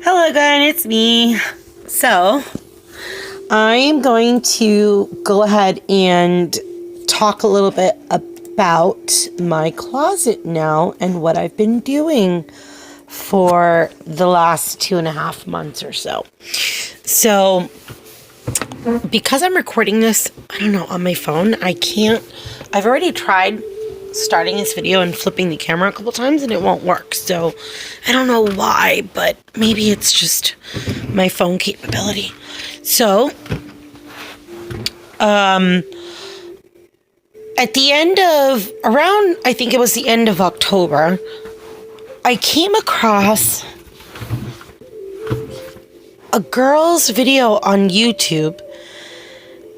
Hello again, it's me. So, I'm going to go ahead and talk a little bit about my closet now and what I've been doing for the last 2.5 months or so. So, because I'm recording this, I don't know, on my phone, I've already tried starting this video and flipping the camera a couple times and it won't work. So I don't know why, but maybe it's just my phone capability. So at the end of I think it was the end of October, I came across a girl's video on YouTube,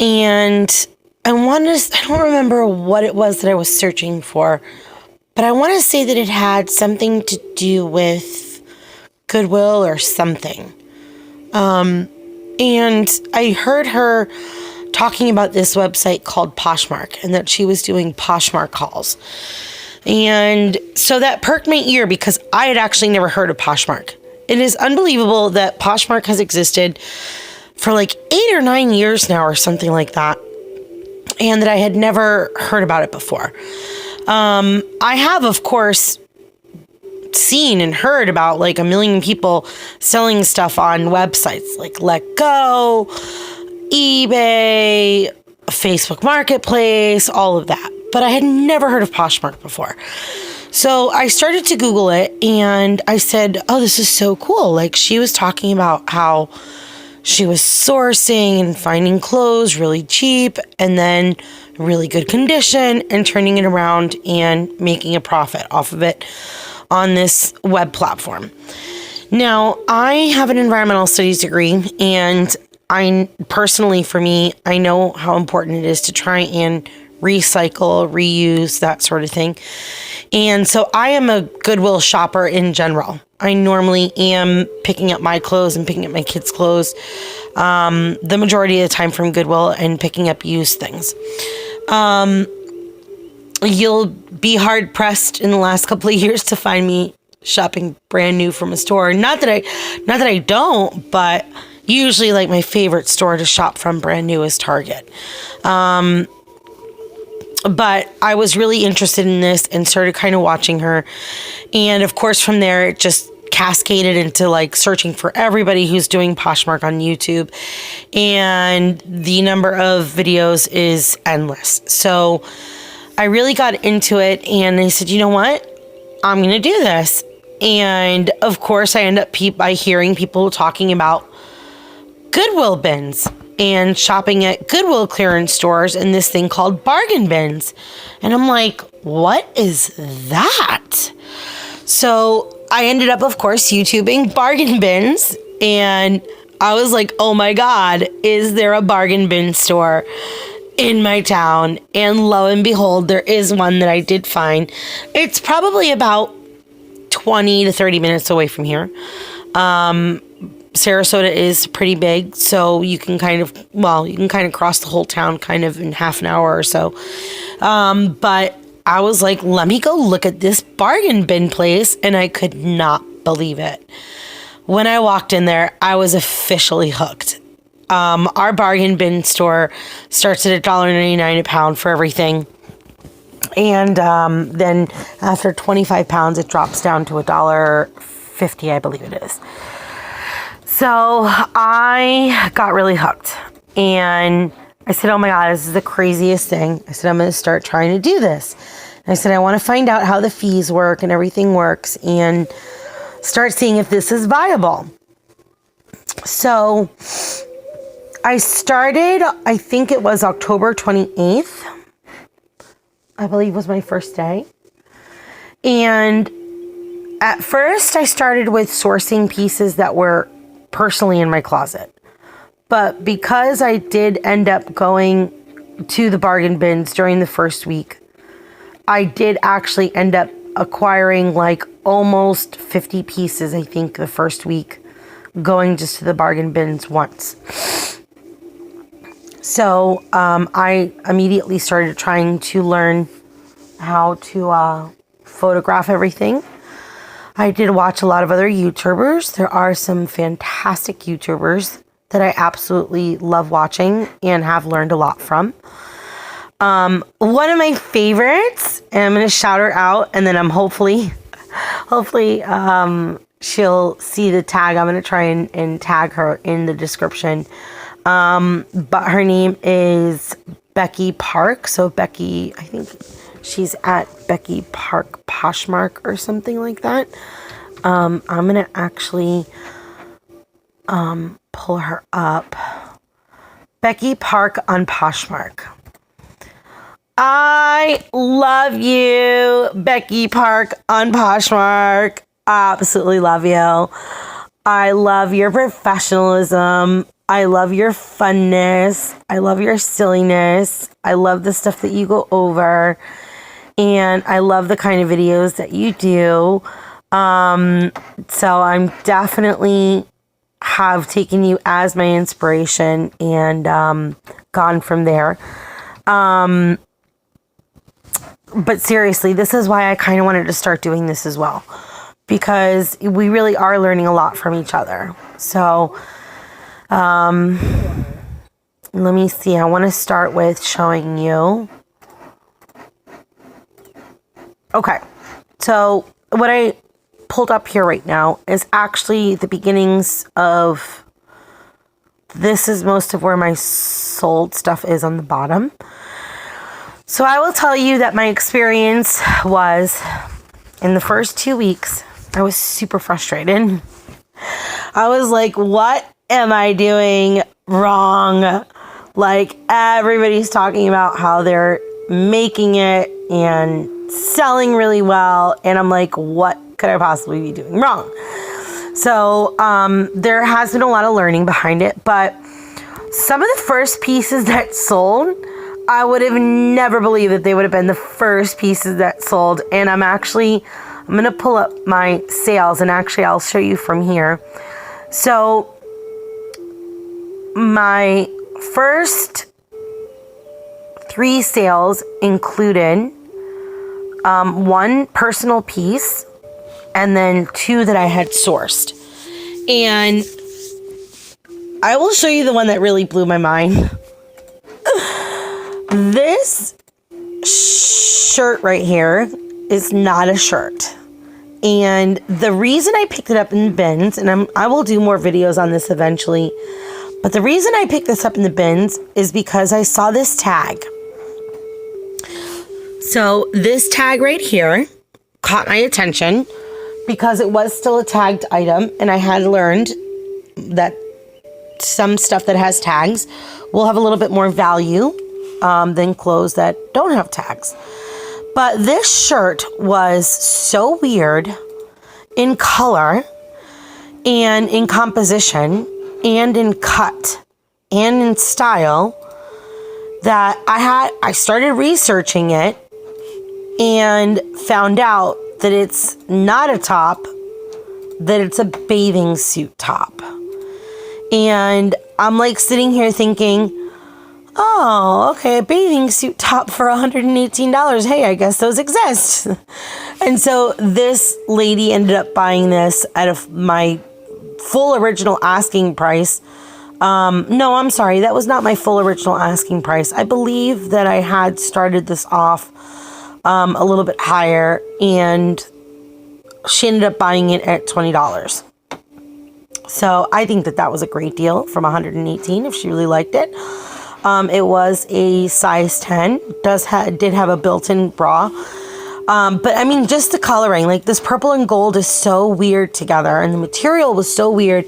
and I don't remember what it was that I was searching for, but I want to say that it had something to do with Goodwill or something. And I heard her talking about this website called Poshmark and that she was doing Poshmark hauls. And so that perked my ear because I had actually never heard of Poshmark. It is unbelievable that Poshmark has existed for like 8 or 9 years now or something like that, and that I had never heard about it before. I have, of course, seen and heard about like a million people selling stuff on websites like Let Go, eBay, Facebook Marketplace, all of that. But I had never heard of Poshmark before. So I started to Google it and I said, oh, this is so cool. Like, she was talking about how she was sourcing and finding clothes really cheap and then really good condition and turning it around and making a profit off of it on this web platform. Now, I have an environmental studies degree, and for me, I know how important it is to try and recycle, reuse, that sort of thing. And so I am a Goodwill shopper in general. I normally am picking up my clothes and picking up my kids' clothes the majority of the time from Goodwill and picking up used things. You'll be hard pressed in the last couple of years to find me shopping brand new from a store. Not that I don't, but usually like my favorite store to shop from brand new is Target. But I was really interested in this and started kind of watching her. And of course, from there, it just cascaded into like searching for everybody who's doing Poshmark on YouTube. And the number of videos is endless. So I really got into it and I said, you know what? I'm going to do this. And of course, I end up by hearing people talking about Goodwill bins and shopping at Goodwill clearance stores and this thing called bargain bins. And I'm like, what is that? So I ended up, of course, YouTubing bargain bins. And I was like, oh my God, is there a bargain bin store in my town? And lo and behold, there is one that I did find. It's probably about 20 to 30 minutes away from here. Sarasota is pretty big, so you can kind of cross the whole town kind of in half an hour or so. But I was like, let me go look at this bargain bin place, and I could not believe it. When I walked in there, I was officially hooked. Our bargain bin store starts at $1.99 a pound for everything. And then after 25 pounds, it drops down to $1.50, I believe it is. So I got really hooked and I said, oh my God, this is the craziest thing. I said, I'm going to start trying to do this. And I said, I want to find out how the fees work and everything works and start seeing if this is viable. So I started, I think it was October 28th, I believe was my first day. And at first I started with sourcing pieces that were personally in my closet. But because I did end up going to the bargain bins during the first week, I did actually end up acquiring like almost 50 pieces, I think, the first week, going just to the bargain bins once. So I immediately started trying to learn how to photograph everything. I did watch a lot of other YouTubers. There are some fantastic YouTubers that I absolutely love watching and have learned a lot from. One of my favorites, and I'm going to shout her out, and then I'm hopefully, she'll see the tag. I'm going to try and tag her in the description. But her name is Becky Park. So Becky, I think she's at Becky Park Poshmark or something like that. I'm going to actually pull her up. Becky Park on Poshmark. I love you, Becky Park on Poshmark. Absolutely love you. I love your professionalism. I love your funness. I love your silliness. I love the stuff that you go over. And I love the kind of videos that you do. So I'm definitely have taken you as my inspiration and gone from there. But seriously, this is why I kind of wanted to start doing this as well, because we really are learning a lot from each other. So let me see. I want to start with showing you. Okay, so what I pulled up here right now is actually the beginnings of, this is most of where my sold stuff is on the bottom. So I will tell you that my experience was, in the first 2 weeks, I was super frustrated. I was like, what am I doing wrong? Like, everybody's talking about how they're making it and selling really well. And I'm like, what could I possibly be doing wrong? So there has been a lot of learning behind it. But some of the first pieces that sold, I would have never believed that they would have been the first pieces that sold. And I'm going to pull up my sales, and actually I'll show you from here. So my first 3 sales included 1 personal piece and then 2 that I had sourced. And I will show you the one that really blew my mind. This shirt right here is not a shirt. And the reason I picked it up in the bins, and I will do more videos on this eventually, but the reason I picked this up in the bins is because I saw this tag. So this tag right here caught my attention because it was still a tagged item, and I had learned that some stuff that has tags will have a little bit more value than clothes that don't have tags. But this shirt was so weird in color and in composition and in cut and in style that I started researching it and found out that it's not a top, that it's a bathing suit top. And I'm like sitting here thinking, oh, okay, a bathing suit top for $118. Hey, I guess those exist. And so this lady ended up buying this at my full original asking price. No, I'm sorry, that was not my full original asking price. I believe that I had started this off a little bit higher, and she ended up buying it at $20. So I think that was a great deal from $118 if she really liked it. It was a size 10, did have a built-in bra. But I mean, just the coloring, like this purple and gold is so weird together, and the material was so weird.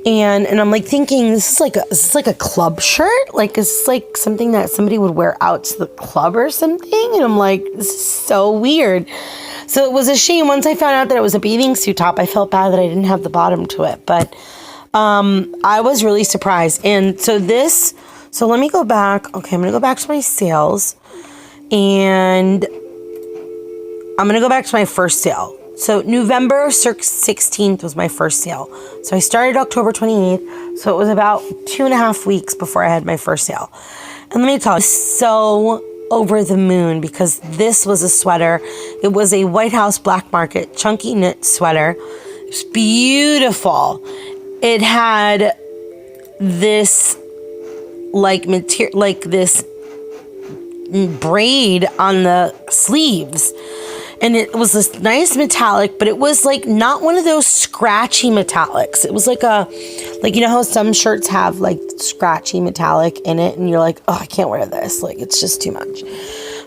And I'm like thinking, this is like a club shirt? Like, is this like something that somebody would wear out to the club or something? And I'm like, this is so weird. So it was a shame. Once I found out that it was a bathing suit top, I felt bad that I didn't have the bottom to it. But I was really surprised. And so let me go back. Okay, I'm going to go back to my sales. And I'm going to go back to my first sale. So November 16th was my first sale. So I started October 28th. So it was about 2.5 weeks before I had my first sale. And let me tell you, so over the moon because this was a sweater. It was a White House Black Market chunky knit sweater. It was beautiful. It had this this braid on the sleeves, and it was this nice metallic, but it was like not one of those scratchy metallics. It was like you know how some shirts have like scratchy metallic in it and you're like, oh, I can't wear this, like it's just too much.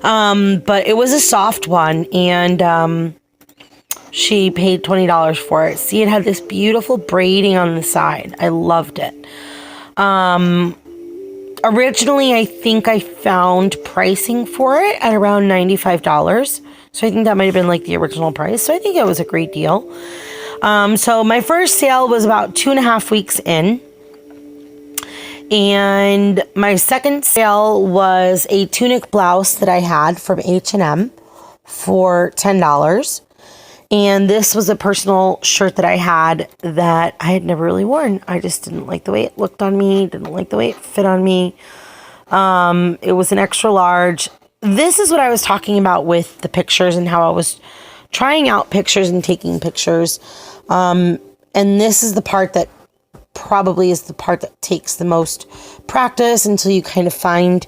But it was a soft one, and she paid $20 for it. See, it had this beautiful braiding on the side. I loved it. Originally, I think I found pricing for it at around $95. So I think that might have been like the original price. So I think it was a great deal. So my first sale was about 2.5 weeks in. And my second sale was a tunic blouse that I had from H&M for $10. And this was a personal shirt that I had that I had never really worn. I just didn't like the way it looked on me, didn't like the way it fit on me. It was an extra large. This is what I was talking about with the pictures and how I was trying out pictures and taking pictures. And this is the part that probably is the part that takes the most practice until you kind of find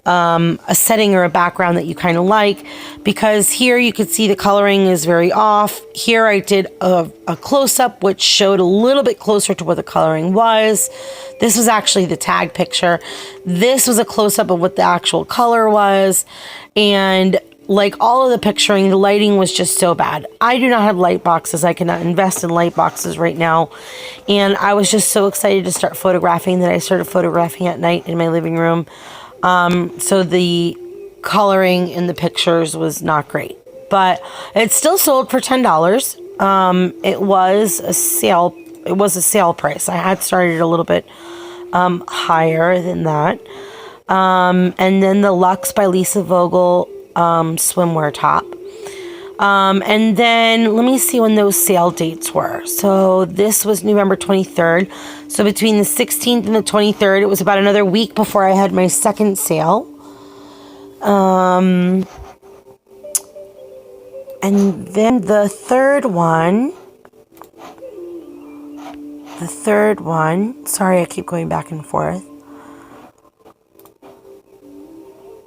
a setting or a background that you kind of like, because here you could see the coloring is very off. Here I did a close-up which showed a little bit closer to what the coloring was. This was actually the tag picture. This was a close-up of what the actual color was, and like all of the picturing, the lighting was just so bad. I do not have light boxes. I cannot invest in light boxes right now, and I was just so excited to start photographing that I started photographing at night in my living room. So the coloring in the pictures was not great, but it still sold for $10. It was a sale price. I had started a little bit, higher than that. And then the Luxe by Lisa Vogel, swimwear top. And then let me see when those sale dates were. So this was November 23rd. So between the 16th and the 23rd, it was about another week before I had my second sale. And then the third one, sorry, I keep going back and forth.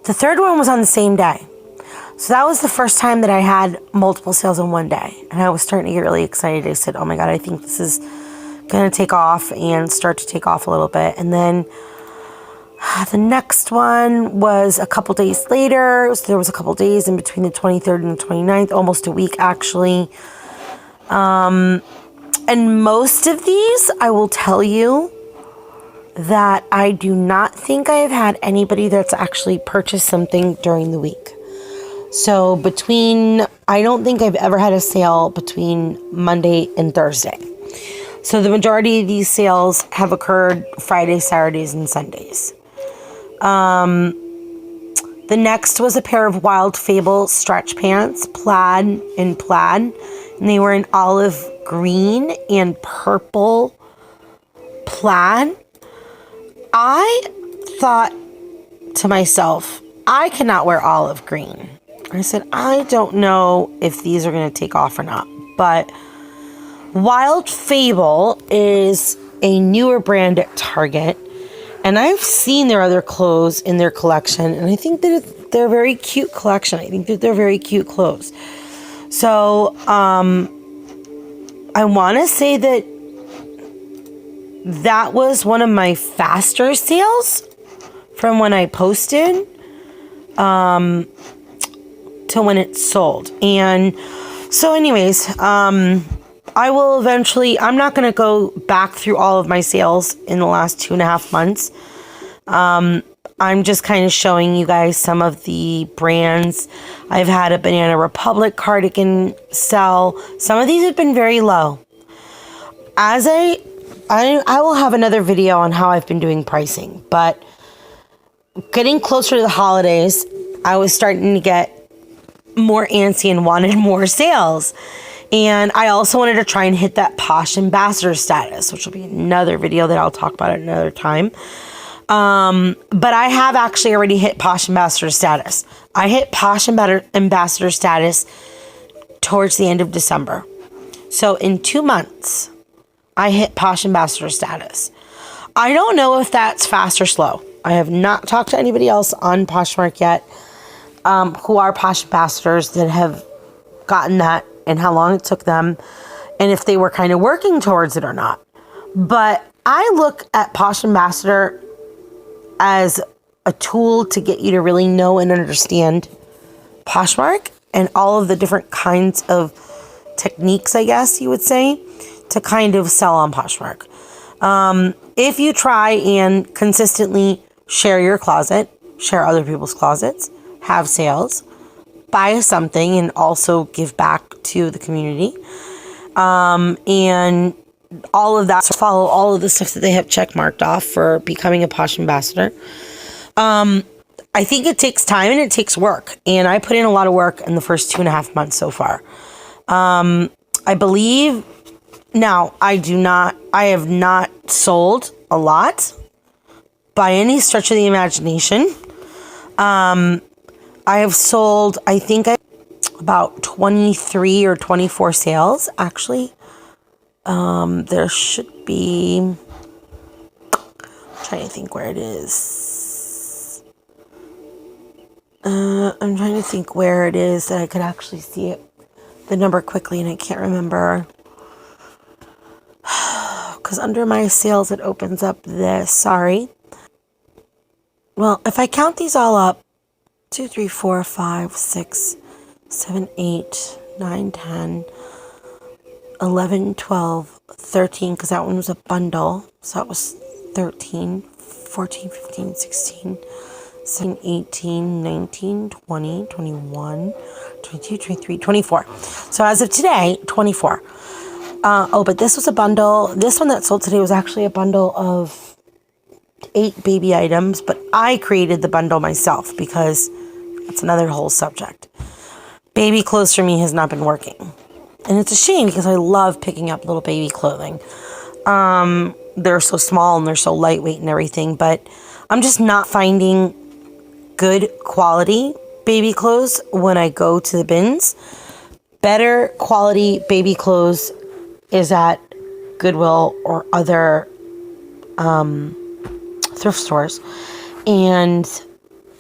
The third one was on the same day. So that was the first time that I had multiple sales in one day. And I was starting to get really excited. I said, oh my God, I think this is going to take off and start to take off a little bit. And then the next one was a couple days later. So there was a couple days in between the 23rd and the 29th, almost a week actually. And most of these, I will tell you that I do not think I have had anybody that's actually purchased something during the week. So I don't think I've ever had a sale between Monday and Thursday. So the majority of these sales have occurred Fridays, Saturdays, and Sundays. The next was a pair of Wild Fable stretch pants, plaid, and they were in olive green and purple plaid. I thought to myself, I cannot wear olive green. I said, I don't know if these are going to take off or not, but Wild Fable is a newer brand at Target, and I've seen their other clothes in their collection, and I think that they're a very cute collection. I think that they're very cute clothes. So, I want to say that was one of my faster sales from when I posted, to when it sold. And so anyways, I will eventually, I'm not going to go back through all of my sales in the last 2.5 months. I'm just kind of showing you guys some of the brands. I've had a Banana Republic cardigan sell. Some of these have been very low. As I will have another video on how I've been doing pricing, but getting closer to the holidays, I was starting to get more antsy and wanted more sales. And I also wanted to try and hit that Posh ambassador status, which will be another video that I'll talk about at another time. But I have actually already hit Posh Ambassador status. I hit Posh Ambassador status towards the end of December. So in 2 months, I hit Posh Ambassador status. I don't know if that's fast or slow. I have not talked to anybody else on Poshmark yet who are Posh Ambassadors that have gotten that and how long it took them and if they were kind of working towards it or not. But I look at Posh Ambassador as a tool to get you to really know and understand Poshmark and all of the different kinds of techniques, I guess you would say, to kind of sell on Poshmark. If you try and consistently share your closet, share other people's closets, have sales, buy something, and also give back to the community, and all of that, follow all of the stuff that they have check marked off for becoming a Posh Ambassador. I think it takes time and it takes work. And I put in a lot of work in the first 2.5 months so far. I believe now I have not sold a lot by any stretch of the imagination. I have sold, I think, about 23 or 24 sales, actually. There should be, I'm trying to think where it is. I'm trying to think where it is that I could actually see it, the number quickly, and I can't remember. Because under my sales, it opens up this, sorry. Well, if I count these all up, 2, 3, 4, 5, 6, 7, 8, 9, 10, 11, 12, 13, because that one was a bundle. So that was 13, 14, 15, 16, 17, 18, 19, 20, 21, 22, 23, 24. So as of today, 24. But this was a bundle. This one that sold today was actually a bundle of 8 baby items, but I created the bundle myself because that's another whole subject. Baby clothes for me has not been working. And it's a shame because I love picking up little baby clothing. They're so small and they're so lightweight and everything, but I'm just not finding good quality baby clothes when I go to the bins. Better quality baby clothes is at Goodwill or other thrift stores. And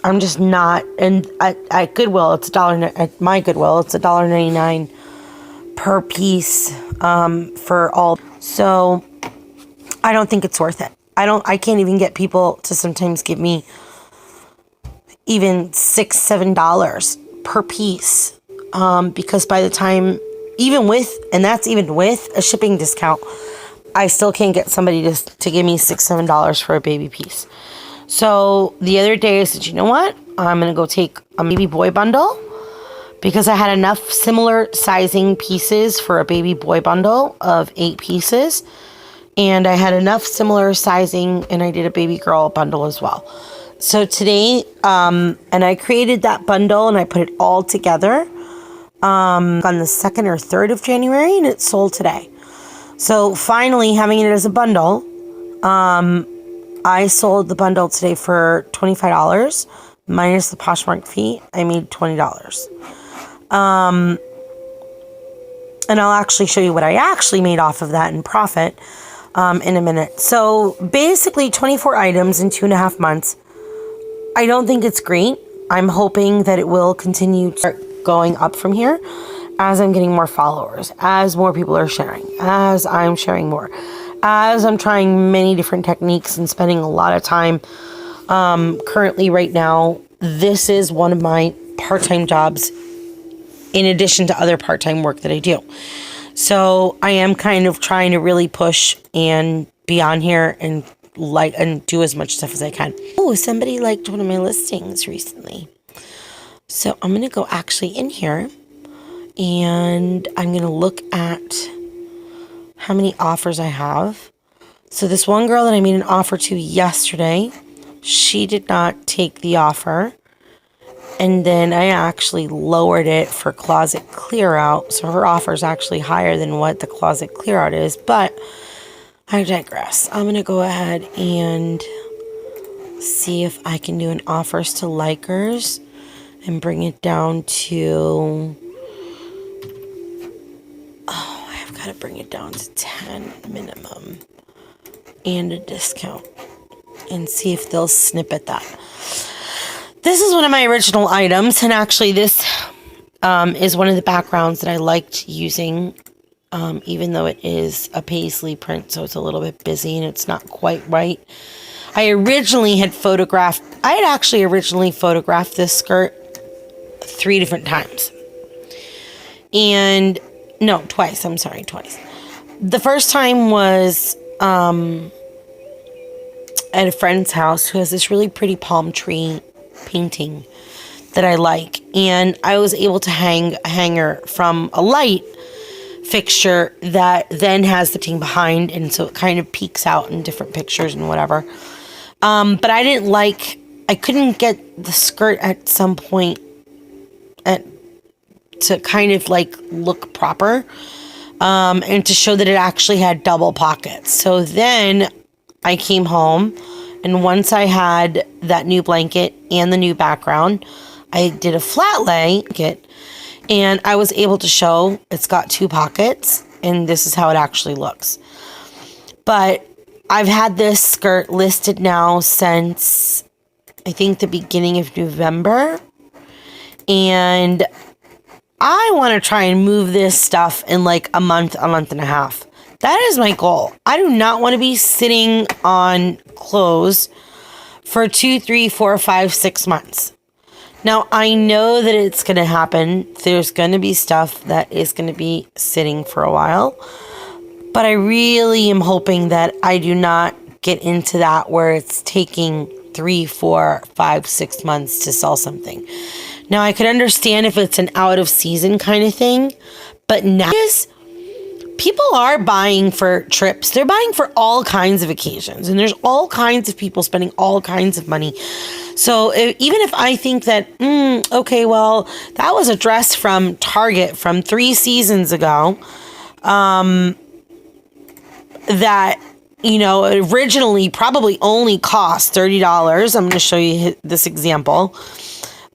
I'm just not, and at Goodwill, it's at my Goodwill, it's $1.99 per piece for all. So I don't think it's worth it. I can't even get people to sometimes give me even $6, $7 per piece. Because by the time, that's even with a shipping discount, I still can't get somebody to give me $6, $7 for a baby piece. So the other day I said, you know what? I'm going to go take a baby boy bundle because I had enough similar sizing pieces for a baby boy bundle of 8 pieces. And I had enough similar sizing and I did a baby girl bundle as well. So today, and I created that bundle and I put it all together on the 2nd or 3rd of January and it sold today. So finally having it as a bundle, I sold the bundle today for $25 minus the Poshmark fee. I made $20. And I'll actually show you what I actually made off of that in profit in a minute. So basically 24 items in 2.5 months. I don't think it's great. I'm hoping that it will continue to start going up from here as I'm getting more followers, as more people are sharing, as I'm sharing more, as I'm trying many different techniques and spending a lot of time. Currently right now, this is one of my part-time jobs in addition to other part-time work that I do. So I am kind of trying to really push and be on here and do as much stuff as I can. Oh, somebody liked one of my listings recently. So I'm going to go actually in here and I'm going to look at how many offers I have. So this one girl that I made an offer to yesterday, she did not take the offer. And then I actually lowered it for closet clear out. So her offer is actually higher than what the closet clear out is, but I digress. I'm going to go ahead and see if I can do an offers to likers and bring it down to, oh, I've got to bring it down to 10 minimum and a discount and see if they'll snip at that. This is one of my original items, and actually this is one of the backgrounds that I liked using, even though it is a paisley print, so it's a little bit busy and it's not quite right. I had actually originally photographed this skirt 3 different times. And, no, twice. I'm sorry, twice. The first time was at a friend's house who has this really pretty palm tree painting that I like. And I was able to hang a hanger from a light fixture that then has the thing behind, and so it kind of peeks out in different pictures and whatever. But I couldn't get the skirt at some point to kind of like look proper, and to show that it actually had double pockets. So then I came home, and once I had that new blanket and the new background, I did a flat lay blanket, and I was able to show it's got 2 pockets, and this is how it actually looks. But I've had this skirt listed now since, I think, the beginning of November. And I want to try and move this stuff in like a month and a half. That is my goal. I do not want to be sitting on clothes for 2, 3, 4, 5, 6 months. Now, I know that it's going to happen. There's going to be stuff that is going to be sitting for a while. But I really am hoping that I do not get into that where it's taking 3, 4, 5, 6 months to sell something. Now, I could understand if it's an out of season kind of thing, but now people are buying for trips. They're buying for all kinds of occasions, and there's all kinds of people spending all kinds of money. So even if I think that, okay, well, that was a dress from Target from 3 seasons ago, that, you know, originally probably only cost $30. I'm going to show you this example.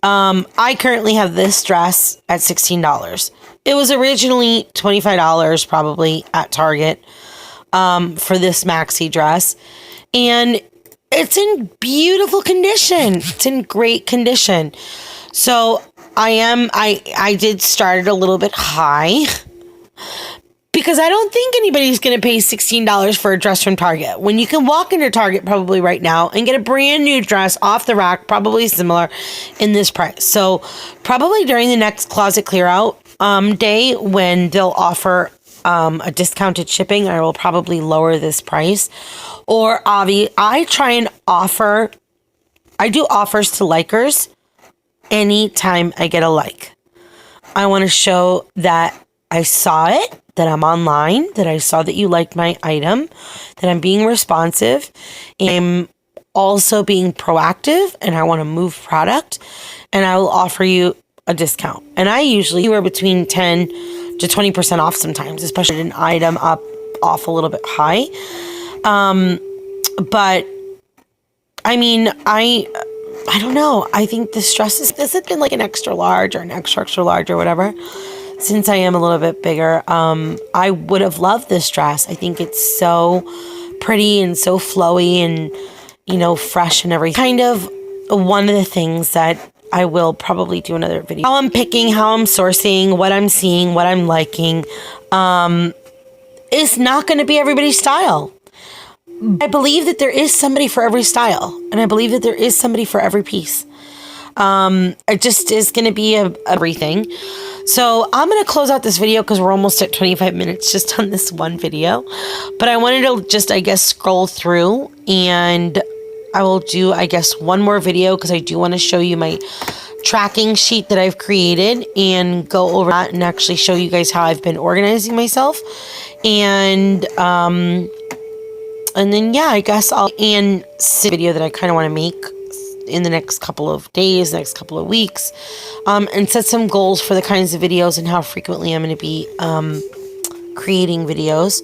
I currently have this dress at $16. It was originally $25 probably at Target, for this maxi dress. And it's in beautiful condition. It's in great condition. So I did start it a little bit high, because I don't think anybody's going to pay $16 for a dress from Target when you can walk into Target probably right now and get a brand new dress off the rack, probably similar in this price. So probably during the next closet clear out day, when they'll offer a discounted shipping, I will probably lower this price. Or I do offers to likers anytime I get a like. I want to show that I saw it, that I'm online, that I saw that you liked my item, that I'm being responsive, and I'm also being proactive, and I want to move product, and I will offer you a discount. And I usually anywhere between 10 to 20% off sometimes, especially an item off a little bit high. But I mean, I don't know. I think this has been like an extra large or an extra large or whatever. Since I am a little bit bigger, I would have loved this dress. I think it's so pretty and so flowy and, you know, fresh and everything. Kind of one of the things that I will probably do another video. How I'm picking, how I'm sourcing, what I'm seeing, what I'm liking, is not going to be everybody's style. I believe that there is somebody for every style, and I believe that there is somebody for every piece. It just is going to be everything. So I'm going to close out this video because we're almost at 25 minutes just on this one video. But I wanted to just, I guess, scroll through, and I will do, I guess, one more video because I do want to show you my tracking sheet that I've created and go over that and actually show you guys how I've been organizing myself. And then, yeah, I guess I'll end the video that I kind of want to make in the next couple of days, next couple of weeks, and set some goals for the kinds of videos and how frequently I'm going to be creating videos.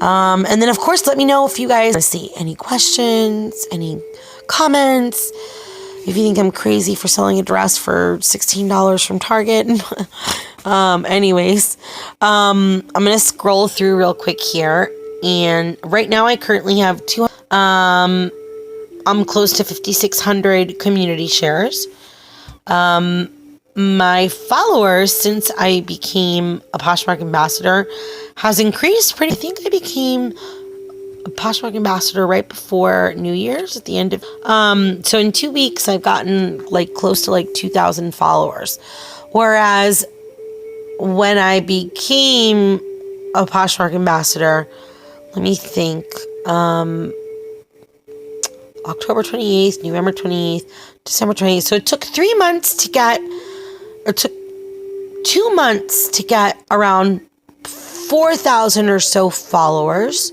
And then, of course, let me know if you guys want to see any questions, any comments. If you think I'm crazy for selling a dress for $16 from Target. Anyways, I'm going to scroll through real quick here. And right now I currently have I'm close to 5,600 community shares. My followers since I became a Poshmark ambassador has increased pretty. I think I became a Poshmark ambassador right before New Year's at the end of so in 2 weeks I've gotten like close to like 2,000 followers, whereas when I became a Poshmark ambassador, let me think, October 28th, November 28th, December 28th. So it took 3 months to get, or took 2 months to get around 4,000 or so followers.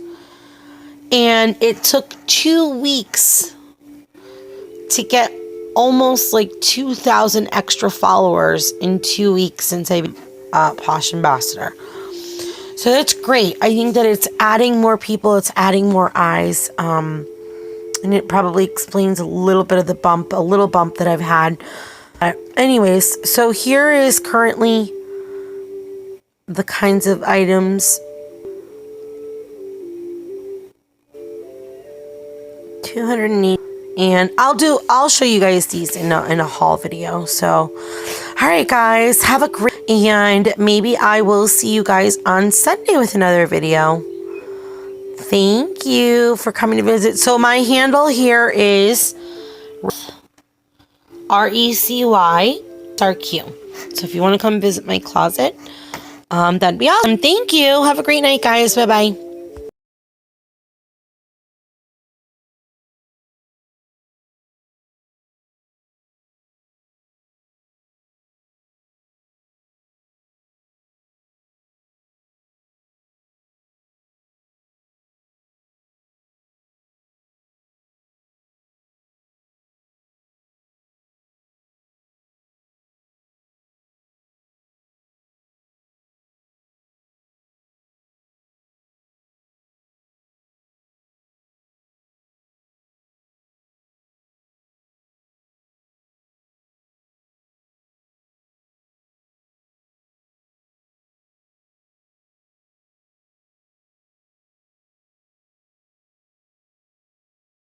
And it took 2 weeks to get almost like 2,000 extra followers in 2 weeks since I've been Posh Ambassador. So that's great. I think that it's adding more people, it's adding more eyes. And it probably explains a little bit of the bump, a little bump that I've had. Anyways, so here is currently the kinds of items. 208, and I'll show you guys these in a haul video. So all right guys, have a great, and maybe I will see you guys on Sunday with another video. Thank you for coming to visit. So my handle here is RECY So if you want to come visit my closet, that'd be awesome. Thank you. Have a great night, guys. Bye bye.